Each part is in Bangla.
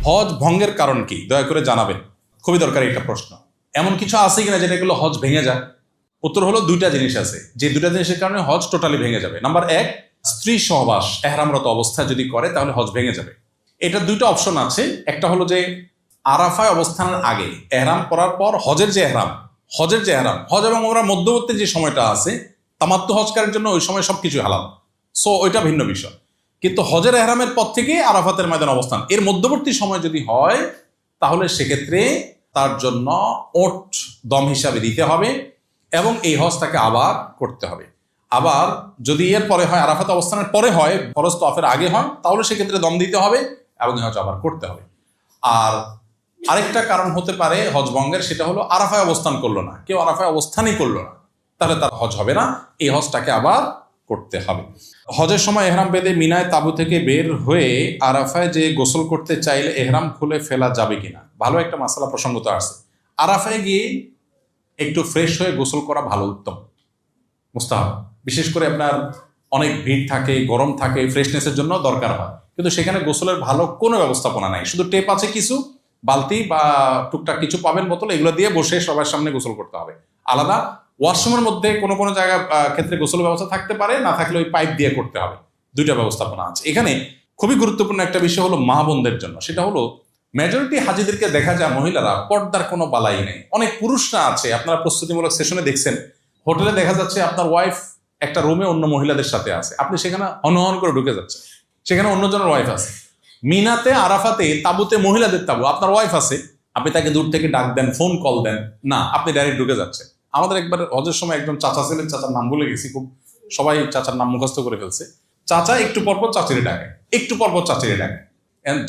হজ ভঙ্গের কারণ কি দয়া করে জানাবেন, খুবই দরকারি একটা প্রশ্ন। এমন কিছু আছে কিনা যেটা এগুলো হজ ভেঙে যায়? উত্তর হলো দুইটা জিনিস আছে, যে দুইটা জিনিসের কারণে হজ টোটালি ভেঙে যাবে। নাম্বার এক, স্ত্রী সহবাস এহরামরত অবস্থায় যদি করে তাহলে হজ ভেঙে যাবে। এটা দুইটা অপশন আছে। একটা হলো যে আরাফায় অবস্থানের আগে এহরাম করার পর হজের যে এহরাম হজ এবং ওমরার মধ্যবর্তী যে সময়টা আছে তামাত্তু হজকারের জন্য ওই সময় সবকিছু হালাল, সো ওইটা ভিন্ন বিষয়। কিন্তু হজের এহরামের পর থেকে আরাফাতের ময়দান অবস্থান এর মধ্যবর্তী সময় যদি হয় তাহলে সেক্ষেত্রে তার জন্য ওট দম হিসাবে দিতে হবে এবং এই হজ তাকে আবার করতে হবে। আবার যদি এর পরে হয়, আরাফাত অবস্থানের পরে হয়, ফরজ তওয়াফের আগে হয়, তাহলে সেক্ষেত্রে দম দিতে হবে এবং এই হজ আবার করতে হবে। আর আরেকটা কারণ হতে পারে হজ ভঙ্গের, সেটা হলো আরাফায় অবস্থান করলো না, কেউ আরাফায় অবস্থানই করলো না, তাহলে তার হজ হবে না, এই হজটাকে আবার করতে হবে। হজের সময় এহরাম বেঁধে মিনায় তাঁবু থেকে বের হয়ে আরাফায় যে গোসল করতে চাইলে এহরাম খুলে ফেলা যাবে কিনা? ভালো একটা মাসালা প্রসঙ্গত আছে। আরাফায় গিয়ে একটু ফ্রেশ হয়ে গোসল করা ভালো, উত্তম, মুস্তাহাব। বিশেষ করে আপনার অনেক ভিড় থাকে, গরম থাকে, ফ্রেশনেসের জন্য দরকার হয়, কিন্তু সেখানে গোসলের ভালো কোনো ব্যবস্থাপনা নাই। শুধু টেপ আছে, কিছু বালতি বা টুকটাক কিছু পাবেন বোতল, এগুলো দিয়ে বসে সবার সামনে গোসল করতে হবে। আলাদা ওয়াশরুমের মধ্যে কোনো কোনো জায়গা ক্ষেত্রে গোসল ব্যবস্থা থাকতে পারে, না থাকলে ওই পাইপ দিয়ে করতে হবে। দুইটা ব্যবস্থাপনা আছে। এখানে খুবই গুরুত্বপূর্ণ একটা বিষয় হলো মা বোনদের জন্য, সেটা হলো মেজরিটি হাজিদেরকে দেখা যায় মহিলারা পর্দার কোনো বালাই নেই। অনেক পুরুষরা আছে, আপনারা প্রস্তুতিমূলক সেশনে দেখছেন, হোটেলে দেখা যাচ্ছে আপনার ওয়াইফ একটা রুমে অন্য মহিলাদের সাথে আছে, আপনি সেখানে হনহন করে ঢুকে যাচ্ছেন, সেখানে অন্যজনের ওয়াইফ আছে। মিনাতে আরাফাতে তাঁবুতে মহিলাদের তাঁবু, আপনার ওয়াইফ আছে, আপনি তাকে দূর থেকে ডাক দেন, ফোন কল দেন না, আপনি ডাইরেক্ট ঢুকে যাচ্ছেন। আমাদের একবার হজের সময় একজন চাচা ছিলেন, চাচার নাম ভুলে গেছি, খুব সবাই চাচার নাম মুখস্থ করে ফেলছে। চাচা একটু পরপর চাচিরে ডাকে, একটু পরপর চাচিরে ডাকে,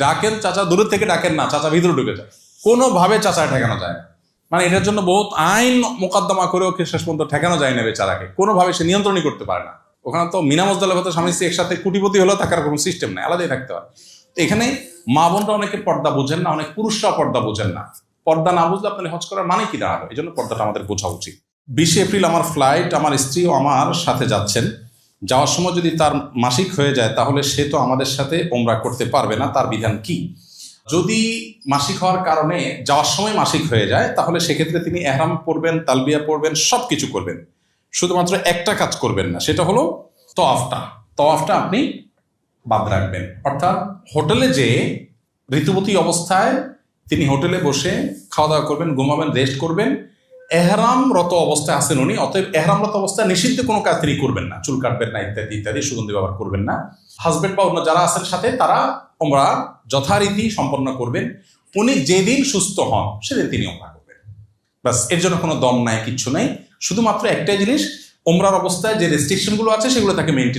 ডাকেন চাচা, দূরের থেকে ডাকেন না, চাচা ভিতরে ঢুকে যায়। কোনোভাবে চাচা ঠেকানো যায় না, মানে এটার জন্য বহুত আইন মোকদ্দমা করে ওকে শেষ পর্যন্ত ঠেকানো যায় না বেচারাকে, কোনোভাবে সে নিয়ন্ত্রণই করতে পারে না। ওখানে তো মিনা মুজদালিফাতে স্বামী স্ত্রী একসাথে কোটিপতি হলেও থাকার কোনো সিস্টেম নেই, আলাদাই থাকতে হয়। এখানে মা বোনরা অনেকে পর্দা বোঝেন না, অনেক পুরুষরা পর্দা বোঝেন না। পর্দা না বুঝলে আপনার হজ করার মানে কি দাঁড়াবে? এই জন্য পর্দাটা আমাদের বোঝা উচিত। 20 এপ্রিল আমার ফ্লাইট, আমার স্ত্রীও আমার সাথে যাচ্ছেন। যাওয়ার সময় যদি তার মাসিক হয়ে যায় তাহলে সে তো আমাদের সাথে ওমরা করতে পারবে না, তার বিধান কি? যদি মাসিক হওয়ার কারণে যাওয়ার সময় মাসিক হয়ে যায় তাহলে সেক্ষেত্রে তিনি এহরাম পড়বেন, তালবিয়া পড়বেন, সব কিছু করবেন, শুধুমাত্র একটা কাজ করবেন না, সেটা হলো তওয়াফটা আপনি বাদ রাখবেন। অর্থাৎ হোটেলে যে ঋতুবতী অবস্থায় তিনি হোটেলে বসে খাওয়া দাওয়া করবেন, ঘুমাবেন, রেস্ট করবেন। এহরামরত অবস্থায় আছেন উনি, অতএব এহরামরত অবস্থায় নিষিদ্ধ কোনো কাজ তিনি করবেন না, চুল কাটবেন না, ইত্যাদি ইত্যাদি, সুগন্ধি ব্যবহার করবেন না। হাজবেন্ড বা অন্য যারা আছেন সাথে তারা ওমরা যথারীতি সম্পন্ন করবেন। উনি যেদিন সুস্থ হন সেদিন তিনি ওমরা করবেন, বাস। এর জন্য কোনো দম নাই, কিচ্ছু নাই, শুধুমাত্র একটাই জিনিস, ওমরার অবস্থায় যে রেস্ট্রিকশনগুলো আছে সেগুলো তাকে মেনটেন